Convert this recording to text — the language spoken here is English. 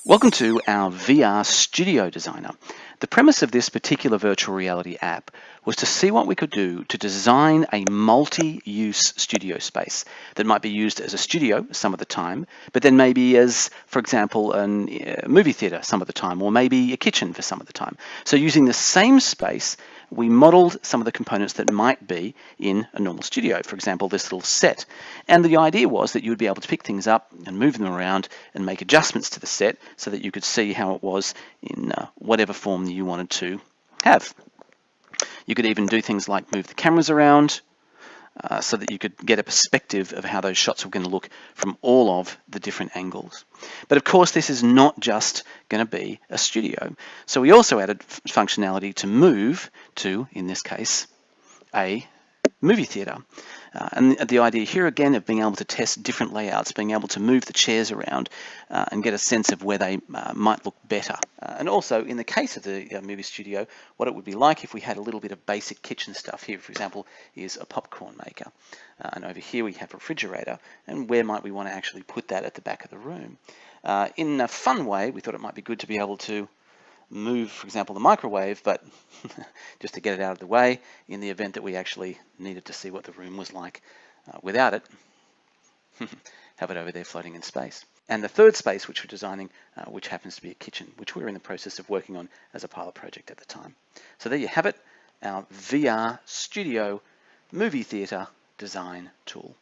Welcome to our VR Studio Designer. The premise of this particular virtual reality app was to see what we could do to design a multi-use studio space that might be used as a studio some of the time, but then maybe as, for example, a movie theater some of the time, or maybe a kitchen for some of the time. So using the same space, we modeled some of the components that might be in a normal studio, for example, this little set. And the idea was that you would be able to pick things up and move them around and make adjustments to the set so that you could see how it was in whatever form you wanted to have. You could even do things like move the cameras around so that you could get a perspective of how those shots were going to look from all of the different angles. But of course, this is not just going to be a studio. So we also added functionality to move to, in this case, a movie theater. And the idea here again of being able to test different layouts, being able to move the chairs around and get a sense of where they might look better. And also in the case of the movie studio, what it would be like if we had a little bit of basic kitchen stuff. Here, for example, is a popcorn maker. And over here we have a refrigerator. And where might we want to actually put that at the back of the room? In a fun way, we thought it might be good to be able to move, for example, the microwave, but just to get it out of the way in the event that we actually needed to see what the room was like without it, have it over there floating in space. And the third space which we're designing, which happens to be a kitchen, which we're in the process of working on as a pilot project at the time. So there you have it, our VR Studio movie theater design tool.